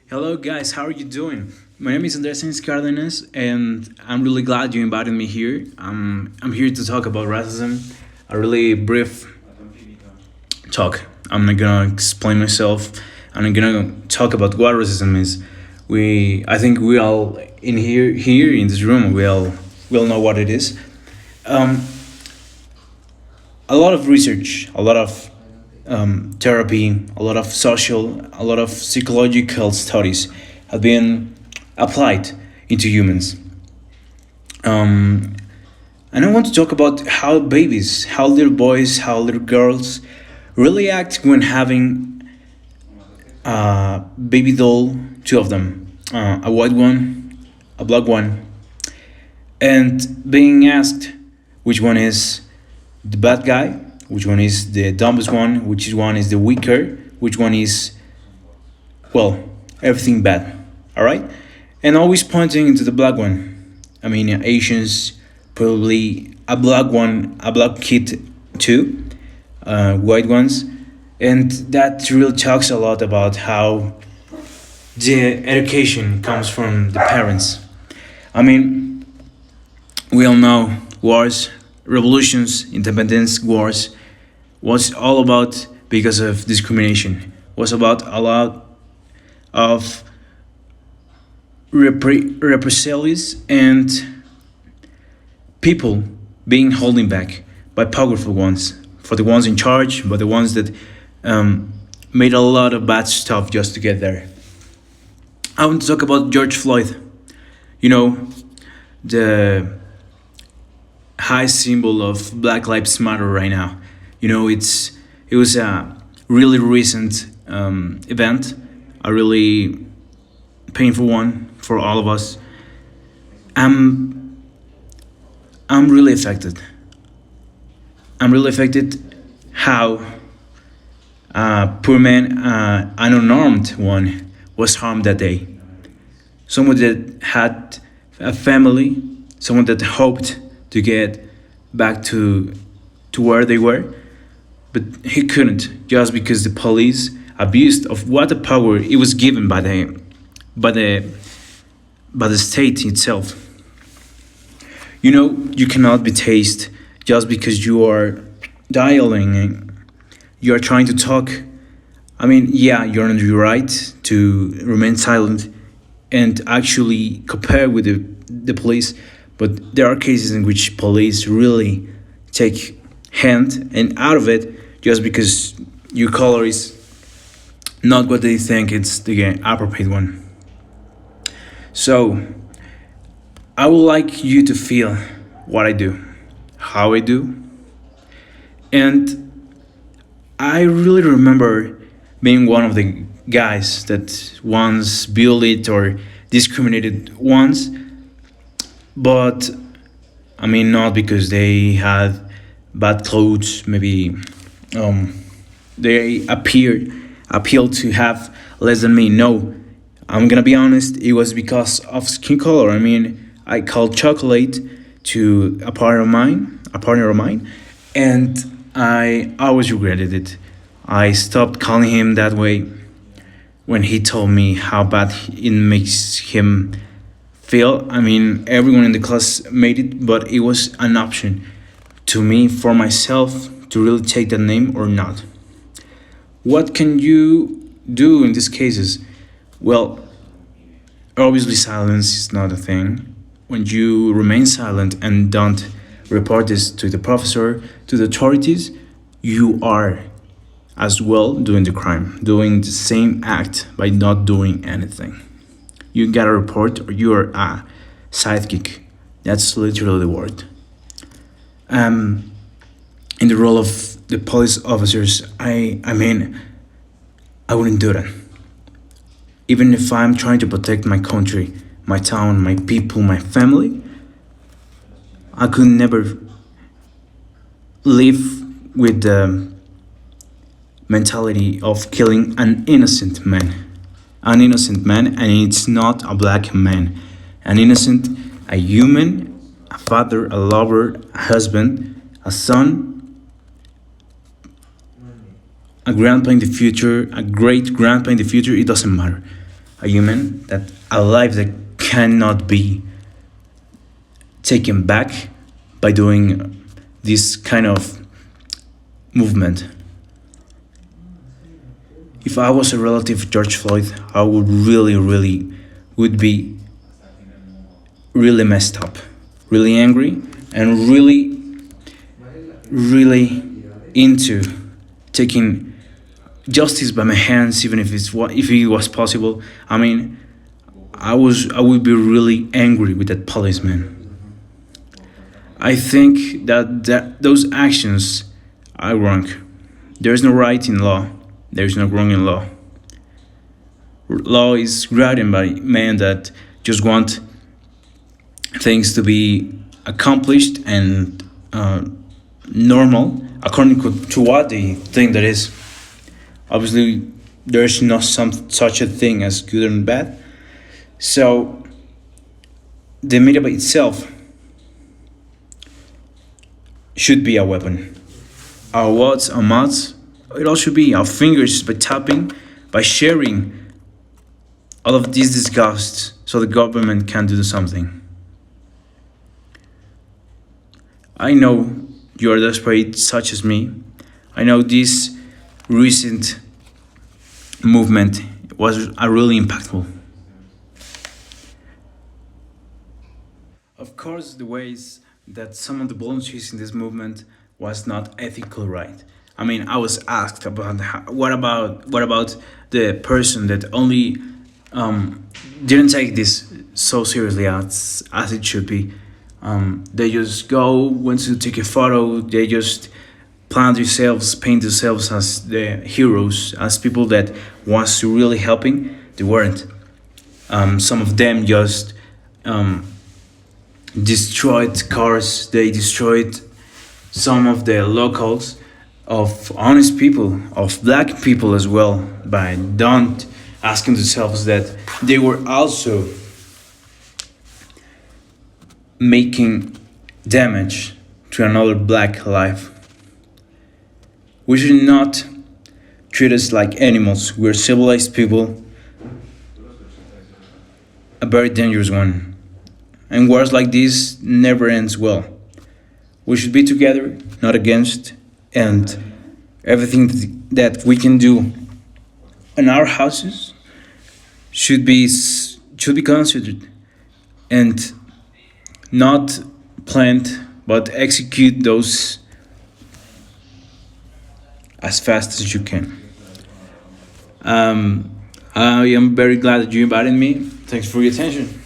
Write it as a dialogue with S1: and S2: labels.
S1: Hello, guys. How are you doing? My name is Andres Cardenas, and I'm really glad you invited me here. I'm here to talk about racism. A really brief talk. I'm not gonna explain myself. I'm not gonna talk about what racism is. I think we all here in this room, we all know what it is. Um, a lot of research, a lot of therapy, a lot of psychological studies have been applied into humans. Um, and I want to talk about how babies, how little boys, how little girls really act when having a baby doll, two of them, a white one, a black one, and being asked which one is the bad guy, which one is the dumbest one, which one is the weaker, which one is, well, everything bad. All right? And always pointing into the black one. I mean, Asians, probably a black one, a black kid too, white ones. And that really talks a lot about how the education comes from the parents. I mean, we all know wars, revolutions, independence wars was all about because of discrimination. Was about a lot of represalias and people being holding back by powerful ones, for the ones in charge, but the ones that made a lot of bad stuff just to get there. I want to talk about George Floyd. You know, the high symbol of Black Lives Matter right now. It was a really recent event, a really painful one for all of us. I'm I'm really affected. I'm really affected how poor man, an unarmed one, was harmed that day. Someone that had a family, someone that hoped to get back to where they were, but he couldn't just because the police abused of what the power it was given by the by the state itself. You cannot be tased just because you are dialing and you are trying to talk. I mean, yeah, you're on your right to remain silent and actually compare with the police, but there are cases in which police really take hand and out of it just because your color is not what they think it's the appropriate one. So I would like you to feel what I do, how I do, and I really remember being one of the guys that once bullied or discriminated once, but I mean, not because they had bad clothes, maybe um, they appeal to have less than me. No, I'm gonna be honest, it was because of skin color. I mean, I called chocolate to a partner of mine, and I always regretted it. I stopped calling him that way when he told me how bad it makes him feel. I mean, everyone in the class made it, but it was an option to me for myself to really take that name or not. What can you do in these cases? Well, obviously, silence is not a thing. When you remain silent and don't report this to the professor, to the authorities, you are as well doing the crime, doing the same act by not doing anything. You gotta report or you're a sidekick. That's literally the word. Um, in the role of the police officers, I mean, I wouldn't do that. Even if I'm trying to protect my country, my town, my people, my family, I could never live with the mentality of killing an innocent man. An innocent man, and it's not a black man. An innocent, a human, a father, a lover, a husband, a son, a grandpa in the future, a great grandpa in the future, it doesn't matter. a human, that a life that cannot be taken back by doing this kind of movement. If I was a relative of George Floyd, I would really would be really messed up, really angry, and really into taking justice by my hands, even if if it was possible. I mean, I would be really angry with that policeman. I think that those actions are wrong. There is no right in law. There is no wrong in law. Law is written by men that just want things to be accomplished and normal according to what they think that is. Obviously, there's not some such a thing as good and bad. So the media by itself should be a weapon. Our words, our mouths, it all should be our fingers by tapping, by sharing all of these disgusts so the government can do something. I know you are desperate, such as me. I know this recent movement was a really impactful. Of course, the ways that some of the volunteers in this movement was not ethical right. I mean, I was asked about what about the person that only didn't take this so seriously as it should be. They just go, went to take a photo, they just plan themselves, paint themselves as the heroes, as people that was really helping. They weren't. Some of them just destroyed cars. They destroyed some of the locals of honest people, of black people as well, by don't asking themselves that they were also making damage to another black life. We should not treat us like animals. We're civilized people, a very dangerous one. And wars like this never ends well. We should be together, not against, and everything that we can do in our houses should be considered and not planned, but execute those as fast as you can. I am very glad that you invited me. Thanks for your attention.